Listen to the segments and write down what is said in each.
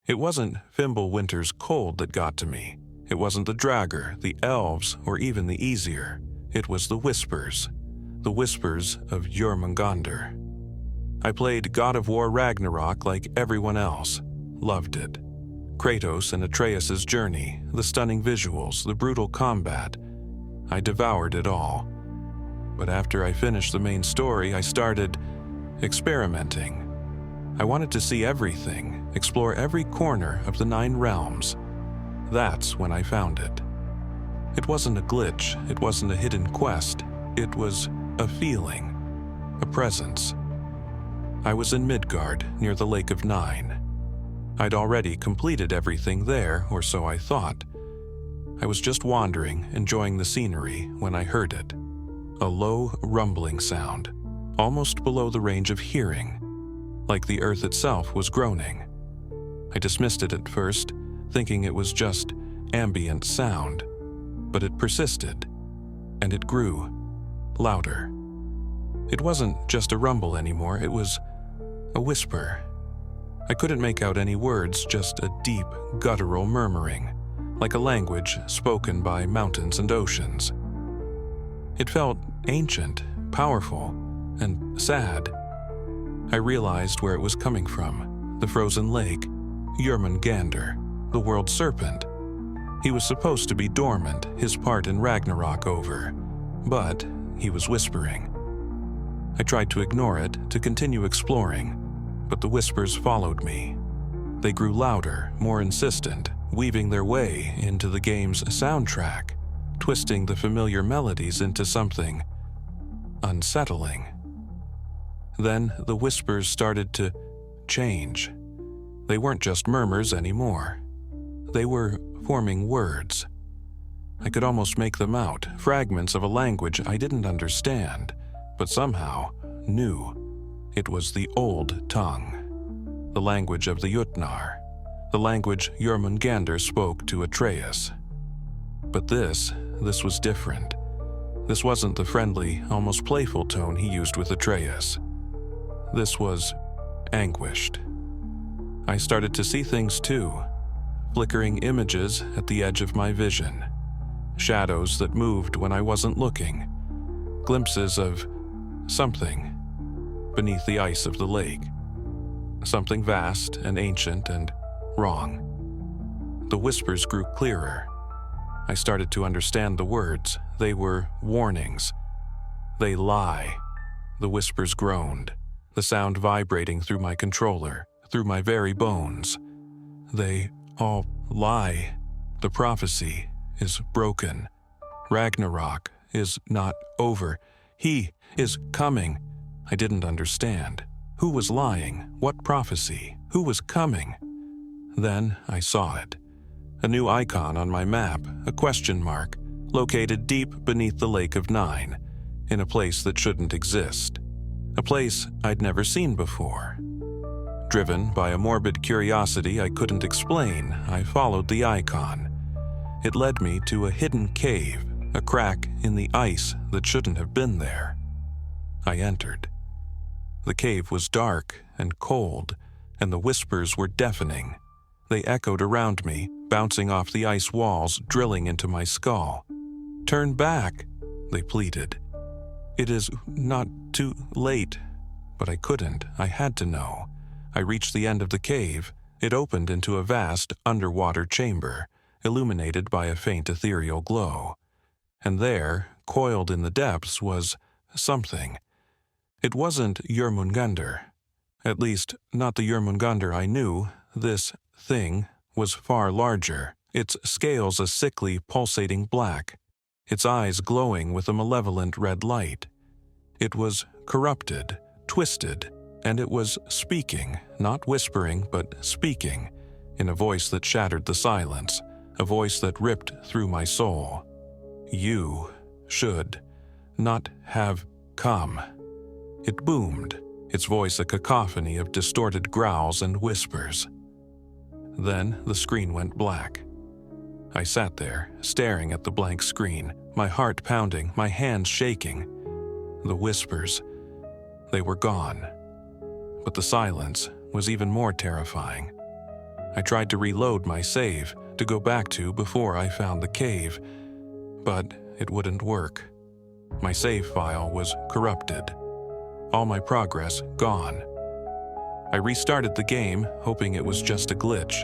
It wasn't Fimbulwinter's cold that got to me. It wasn't the Draugr, the Elves, or even the Aesir. It was the whispers of Jörmungandr. I played God of War Ragnarok like everyone else. Loved it. Kratos and Atreus' journey, the stunning visuals, the brutal combat. I devoured it all. But after I finished the main story, I started experimenting. I wanted to see everything, explore every corner of the 9 realms. That's when I found it. It wasn't a glitch, it wasn't a hidden quest. It was a feeling, a presence. I was in Midgard, near the Lake of Nine. I'd already completed everything there, or so I thought. I was just wandering, enjoying the scenery, when I heard it. A low, rumbling sound, almost below the range of hearing, like the earth itself was groaning. I dismissed it at first, thinking it was just ambient sound, but it persisted, and it grew louder. It wasn't just a rumble anymore, it was a whisper. I couldn't make out any words, just a deep, guttural murmuring, like a language spoken by mountains and oceans. It felt ancient, powerful, and sad. I realized where it was coming from, the frozen lake, Jörmungandr, the world serpent. He was supposed to be dormant, his part in Ragnarok over, but he was whispering. I tried to ignore it, to continue exploring, but the whispers followed me. They grew louder, more insistent, weaving their way into the game's soundtrack, twisting the familiar melodies into something unsettling. Then the whispers started to change. They weren't just murmurs anymore. They were forming words. I could almost make them out, fragments of a language I didn't understand, but somehow knew. It was the old tongue, the language of the Jötnar, the language Jörmungandr spoke to Atreus. But this was different. This wasn't the friendly, almost playful tone he used with Atreus. This was anguished. I started to see things too, flickering images at the edge of my vision, shadows that moved when I wasn't looking, glimpses of something beneath the ice of the lake, something vast and ancient and wrong. The whispers grew clearer. I started to understand the words. They were warnings. They lie. The whispers groaned, the sound vibrating through my controller, through my very bones. They all lie. The prophecy is broken. Ragnarok is not over. He is coming. I didn't understand. Who was lying? What prophecy? Who was coming? Then I saw it. A new icon on my map, a question mark, located deep beneath the Lake of Nine, in a place that shouldn't exist. A place I'd never seen before. Driven by a morbid curiosity I couldn't explain, I followed the icon. It led me to a hidden cave, a crack in the ice that shouldn't have been there. I entered. The cave was dark and cold, and the whispers were deafening. They echoed around me, bouncing off the ice walls, drilling into my skull. "Turn back," they pleaded. "It is not too late." But I couldn't. I had to know. I reached the end of the cave. It opened into a vast underwater chamber, illuminated by a faint ethereal glow. And there, coiled in the depths, was something. It wasn't Jörmungandr. At least, not the Jörmungandr I knew. This thing was far larger, its scales a sickly, pulsating black, its eyes glowing with a malevolent red light. It was corrupted, twisted, and it was speaking, not whispering, but speaking, in a voice that shattered the silence, a voice that ripped through my soul. "You should not have come." It boomed, its voice a cacophony of distorted growls and whispers. Then the screen went black. I sat there, staring at the blank screen, my heart pounding, my hands shaking. The whispers, they were gone. But the silence was even more terrifying. I tried to reload my save to go back to before I found the cave, but it wouldn't work. My save file was corrupted. All my progress gone. I restarted the game, hoping it was just a glitch.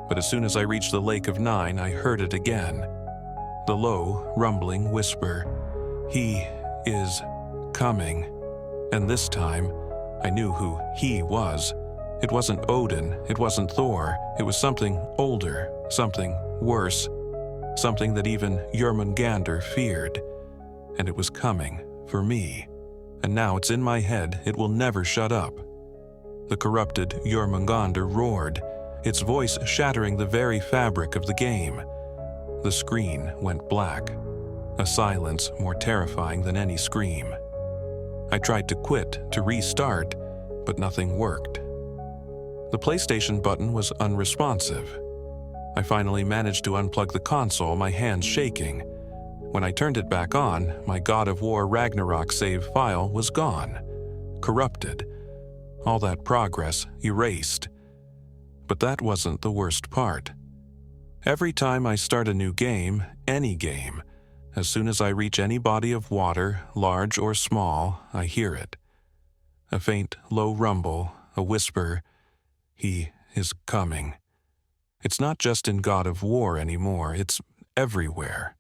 But as soon as I reached the Lake of Nine, I heard it again. The low, rumbling whisper, "He is coming." And this time, I knew who he was. It wasn't Odin, it wasn't Thor, it was something older, something worse, something that even Jörmungandr feared. And it was coming for me. And now it's in my head, it will never shut up. The corrupted Jörmungandr roared, its voice shattering the very fabric of the game. The screen went black, a silence more terrifying than any scream. I tried to quit, to restart, but nothing worked. The PlayStation button was unresponsive. I finally managed to unplug the console, my hands shaking. When I turned it back on, my God of War Ragnarok save file was gone, corrupted. All that progress erased. But that wasn't the worst part. Every time I start a new game, any game, as soon as I reach any body of water, large or small, I hear it. A faint, low rumble, a whisper, "He is coming." It's not just in God of War anymore, it's everywhere.